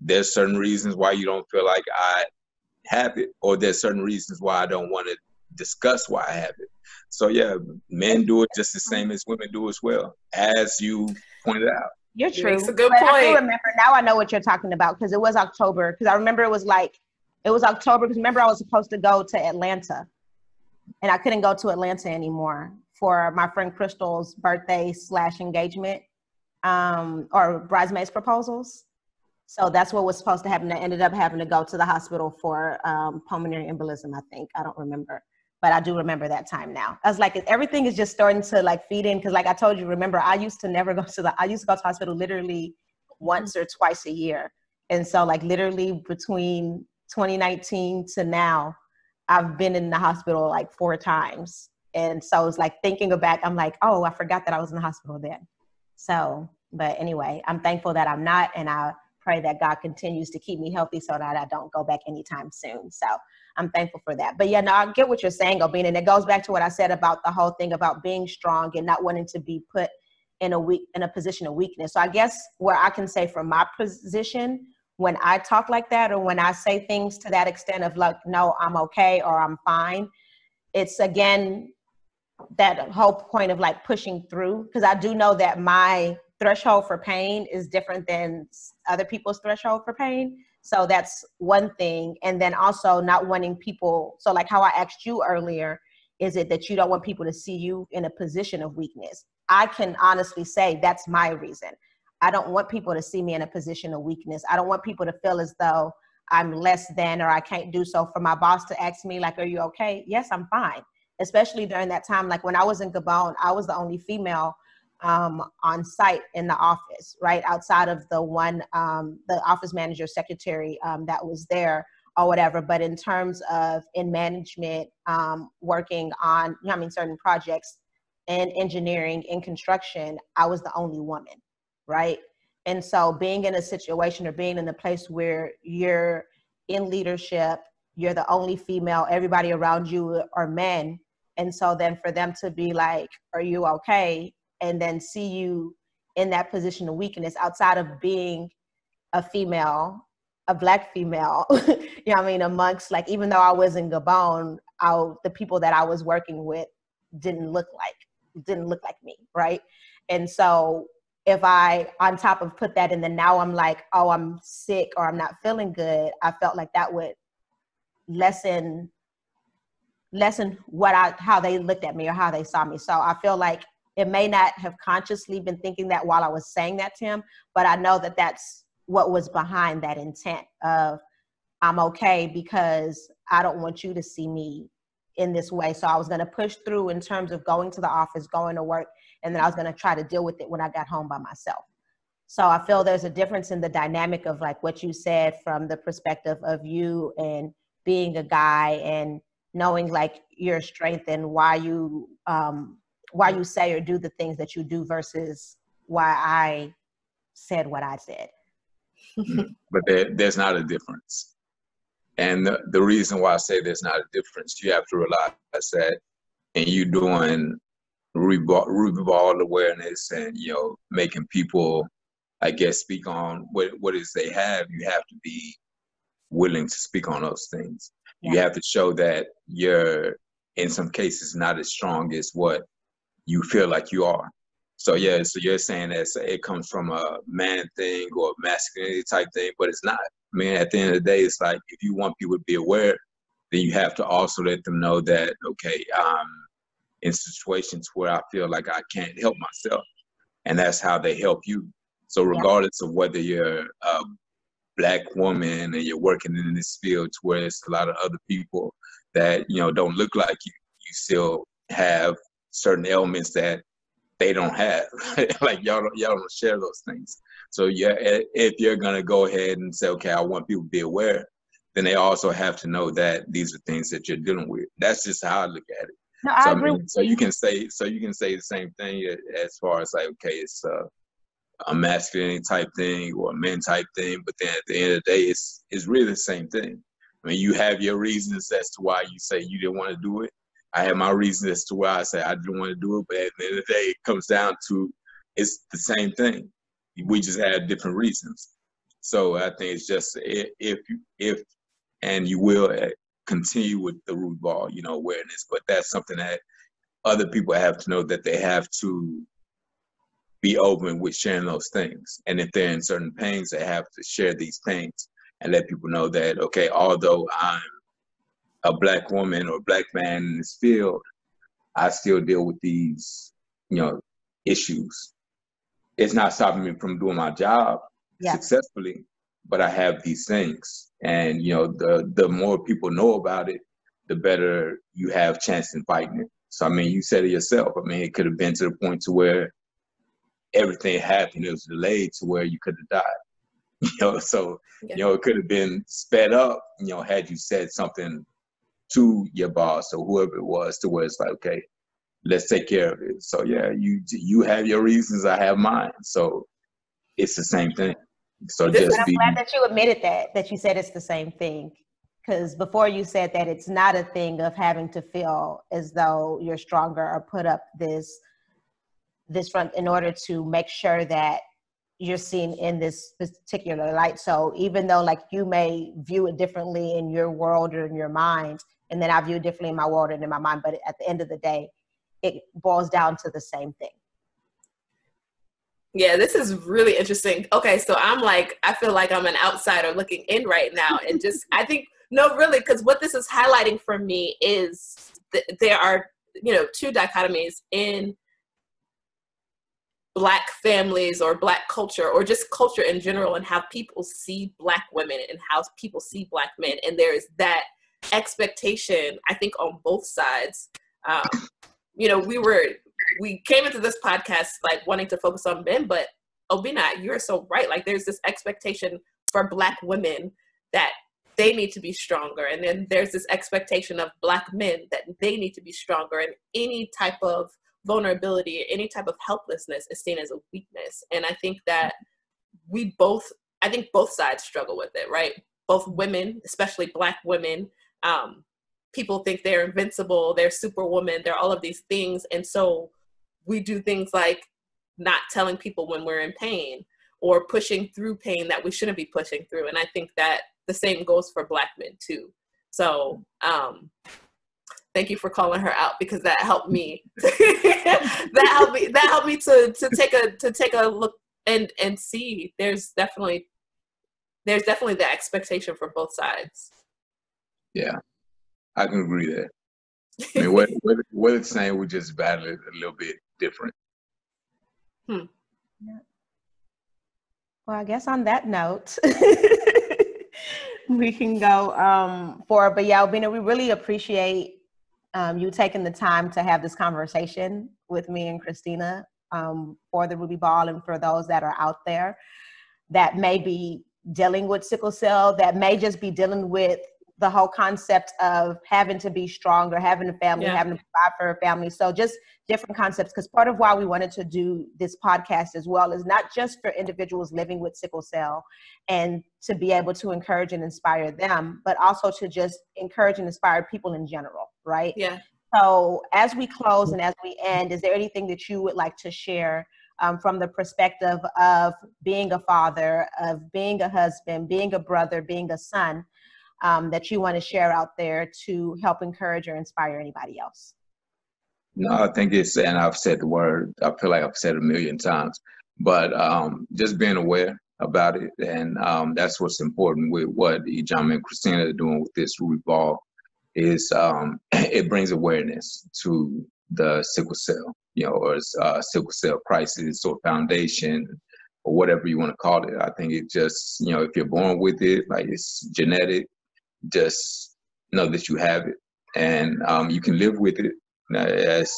there's certain reasons why you don't feel like I have it, or there's certain reasons why I don't want to discuss why I have it. So yeah, men do it just the same as women do as well, as you pointed out. You're true. It's a good but point. I do remember now. I know what you're talking about because it was October. Because I remember it was October. Because remember I was supposed to go to Atlanta, and I couldn't go to Atlanta anymore for my friend Crystal's birthday / engagement, or bridesmaids proposals. So that's what was supposed to happen. I ended up having to go to the hospital for pulmonary embolism. I think I don't remember, but I do remember that time now. I was like, everything is just starting to like feed in. Cause like I told you, remember, I used to go to the hospital literally once or twice a year. And so like literally between 2019 to now, I've been in the hospital like 4 times. And so it's like thinking back, I'm like, oh, I forgot that I was in the hospital then. So, but anyway, I'm thankful that I'm not, and I pray that God continues to keep me healthy so that I don't go back anytime soon. So I'm thankful for that. But yeah, no, I get what you're saying, Obinna, and it goes back to what I said about the whole thing about being strong and not wanting to be put in a position of weakness. So I guess where I can say from my position, when I talk like that, or when I say things to that extent of like, no, I'm okay, or I'm fine, it's again, that whole point of like pushing through. Because I do know that my threshold for pain is different than other people's threshold for pain. So that's one thing. And then also not wanting people, so like how I asked you earlier, is it that you don't want people to see you in a position of weakness? I can honestly say that's my reason. I don't want people to see me in a position of weakness. I don't want people to feel as though I'm less than, or I can't do so. For my boss to ask me like, are you okay? Yes, I'm fine. Especially during that time, like when I was in Gabon, I was the only female on site in the office, right? Outside of the one, the office manager, secretary that was there or whatever. But in terms of in management, working on, certain projects in engineering, in construction, I was the only woman, right? And so being in a situation or being in a place where you're in leadership, you're the only female, everybody around you are men. And so then for them to be like, are you okay? And then see you in that position of weakness outside of being a female, a Black female, amongst like, even though I was in Gabon, the people that I was working with didn't look like me, right? And so if I, on top of put that in, then now I'm like, oh, I'm sick or I'm not feeling good, I felt like that would lessen how they looked at me or how they saw me. So I feel like it may not have consciously been thinking that while I was saying that to him, but I know that that's what was behind that intent of, I'm okay because I don't want you to see me in this way. So I was going to push through in terms of going to the office, going to work, and then I was going to try to deal with it when I got home by myself. So I feel there's a difference in the dynamic of like what you said from the perspective of you and being a guy and knowing like your strength and why you say or do the things that you do versus why I said what I said. But there's not a difference. And the reason why I say there's not a difference, you have to realize that, and you doing Rubal awareness and, making people, I guess, speak on what it is they have, you have to be willing to speak on those things. Yeah. You have to show that you're, in some cases, not as strong as what you feel like you are. So yeah, so you're saying that it comes from a man thing or a masculinity type thing, but it's not. I mean, at the end of the day, it's like, if you want people to be aware, then you have to also let them know that, okay, I'm in situations where I feel like I can't help myself. And that's how they help you. So regardless of whether you're a Black woman and you're working in this field to where there's a lot of other people that, you know, don't look like you still have certain elements that they don't have. Like y'all don't share those things. So yeah, if you're gonna go ahead and say, okay, I want people to be aware, then they also have to know that these are things that you're dealing with. That's just how I look at it. No, I agree. I mean, so you can say the same thing as far as like, okay, it's a masculine type thing or a men type thing, but then at the end of the day, it's really the same thing. I mean, you have your reasons as to why you say you didn't want to do it. I have my reasons as to why I say I didn't want to do it, but at the end of the day, it comes down to it's the same thing. We just have different reasons. So I think it's just if and you will continue with the root ball, you know, awareness, but that's something that other people have to know, that they have to be open with sharing those things. And if they're in certain pains, they have to share these pains and let people know that, okay, although I'm a Black woman or Black man in this field, I still deal with these, you know, issues. It's not stopping me from doing my job successfully, but I have these things. And, you know, the more people know about it, the better you have chance in fighting it. So, I mean, you said it yourself. I mean, it could have been to the point to where everything happened, it was delayed to where you could have died. You know, so, you know, it could have been sped up, you know, had you said something to your boss or whoever it was, to where it's like, okay, let's take care of it. So yeah, you have your reasons, I have mine. So it's the same thing. So I'm glad that you admitted that you said it's the same thing. Because before you said that it's not a thing of having to feel as though you're stronger or put up this front in order to make sure that you're seen in this particular light. So even though like you may view it differently in your world or in your mind, and then I view it differently in my world and in my mind, but at the end of the day, it boils down to the same thing. Yeah, this is really interesting. Okay, so I feel like I'm an outsider looking in right now. And just, I think, no, really, because what this is highlighting for me is there are, you know, two dichotomies in Black families or Black culture or just culture in general, and how people see Black women and how people see Black men. And there is that expectation, I think, on both sides. You know, we came into this podcast like wanting to focus on men, but Obinna, you're so right. Like there's this expectation for Black women that they need to be stronger. And then there's this expectation of Black men that they need to be stronger. And any type of vulnerability, any type of helplessness is seen as a weakness. And I think that both sides struggle with it, right? Both women, especially Black women, people think they're invincible, they're superwoman, they're all of these things. And so we do things like not telling people when we're in pain or pushing through pain that we shouldn't be pushing through. And I think that the same goes for Black men too. So thank you for calling her out, because that helped me. that helped me to take a look and see there's definitely the expectation for both sides. Yeah, I can agree there. I mean, what it's saying, we just battle it a little bit different. Yeah. Well, I guess on that note, we can go forward. But yeah, Obinna, we really appreciate you taking the time to have this conversation with me and Christina for the Ruby Ball, and for those that are out there that may be dealing with sickle cell, that may just be dealing with the whole concept of having to be stronger, having a family, having to provide for a family. So just different concepts, because part of why we wanted to do this podcast as well is not just for individuals living with sickle cell and to be able to encourage and inspire them, but also to just encourage and inspire people in general, right? Yeah. So as we close and as we end, is there anything that you would like to share from the perspective of being a father, of being a husband, being a brother, being a son, that you want to share out there to help encourage or inspire anybody else? No, I think it's, and I've said the word, I feel like I've said it a million times, but just being aware about it. And that's what's important with what Ijeoma and Christina are doing with this Revolve is it brings awareness to the sickle cell, or sickle cell crisis or foundation or whatever you want to call it. I think it just, if you're born with it, like it's genetic, just know that you have it and you can live with it. As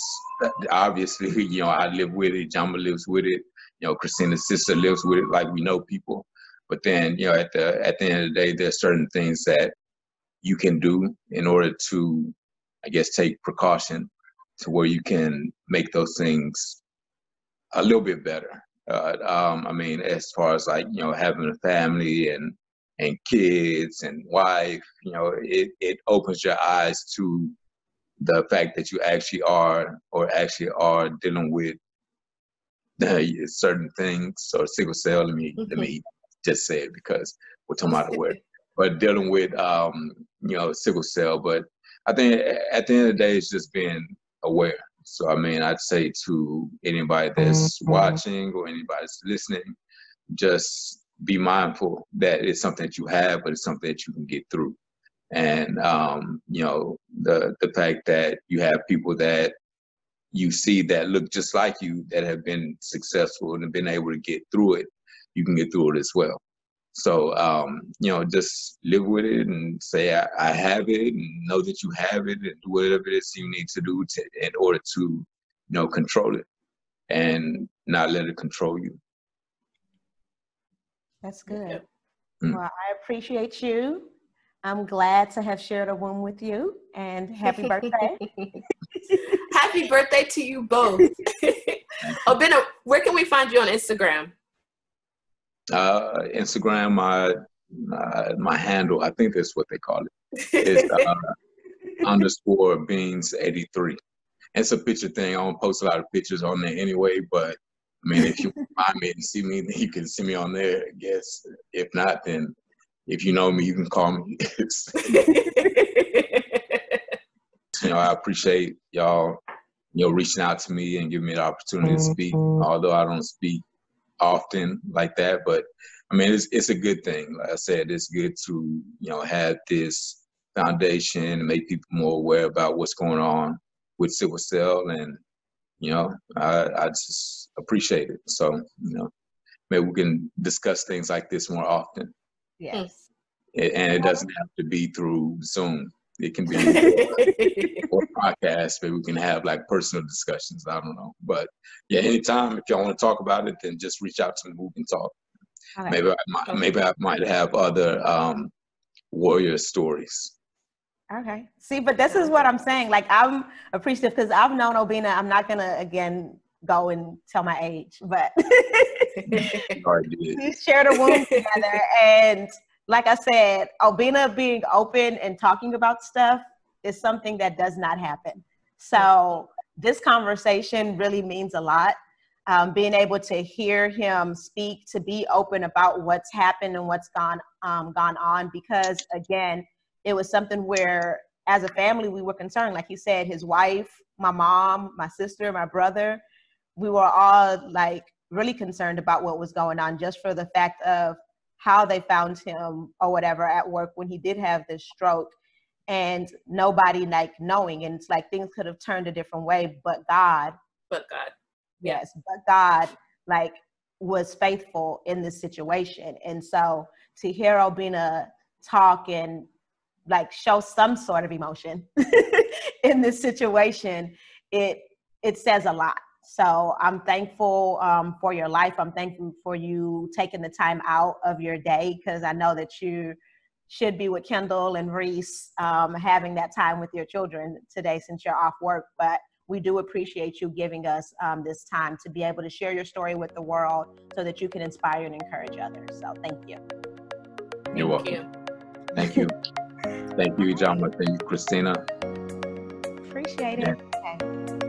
obviously, I live with it, Ijeoma lives with it, Christina's sister lives with it, like we know people. But then, at the end of the day, there's certain things that you can do in order to, I guess, take precaution to where you can make those things a little bit better. I mean, as far as like, having a family and kids and wife, it opens your eyes to the fact that you actually are dealing with certain things. Or sickle cell, let me just say it because we're talking about the word, but dealing with sickle cell. But I think at the end of the day, it's just being aware. So I mean, I'd say to anybody that's watching or anybody that's listening, just be mindful that it's something that you have, but it's something that you can get through. And the fact that you have people that you see that look just like you that have been successful and have been able to get through it, you can get through it as well. So just live with it and say I have it, and know that you have it, and do whatever it is you need to do in order to control it and not let it control you. That's good. Well, I appreciate you. I'm glad to have shared a room with you, and happy birthday. Happy birthday to you both. Obinna, where can we find you on Instagram? Instagram, my handle, I think that's what they call it, is _beans83. It's a picture thing. I don't post a lot of pictures on there anyway, but I mean, if you find me and see me, then you can see me on there, I guess. If not, then if you know me, you can call me. I appreciate y'all, reaching out to me and giving me the opportunity to speak, although I don't speak often like that. But I mean, it's a good thing. Like I said, it's good to, have this foundation and make people more aware about what's going on with sickle cell. And, I just appreciate it. So, maybe we can discuss things like this more often. Yes. And it doesn't have to be through Zoom. It can be or podcast. Maybe we can have like personal discussions. I don't know. But yeah, anytime if y'all want to talk about it, then just reach out to me. We can talk. Okay. Maybe I might have other warrior stories. Okay. See, but this is what I'm saying. Like, I'm appreciative because I've known Obinna. I'm not gonna again go and tell my age, but we shared a room together, and like I said, Obinna being open and talking about stuff is something that does not happen. So this conversation really means a lot. Being able to hear him speak, to be open about what's happened and what's gone on, because again, it was something where as a family, we were concerned. Like he said, his wife, my mom, my sister, my brother, we were all like really concerned about what was going on, just for the fact of how they found him or whatever at work when he did have this stroke, and nobody like knowing. And it's like things could have turned a different way, but God. Yes, but God like was faithful in this situation. And so to hear Obinna talk and like show some sort of emotion in this situation, it says a lot. So I'm thankful for your life. I'm thankful for you taking the time out of your day, because I know that you should be with Kendall and Reese, having that time with your children today since you're off work. But we do appreciate you giving us this time to be able to share your story with the world so that you can inspire and encourage others. So thank you. You're welcome. Thank you. Thank you, Ijeoma. Thank you, Christina. Appreciate it. Okay.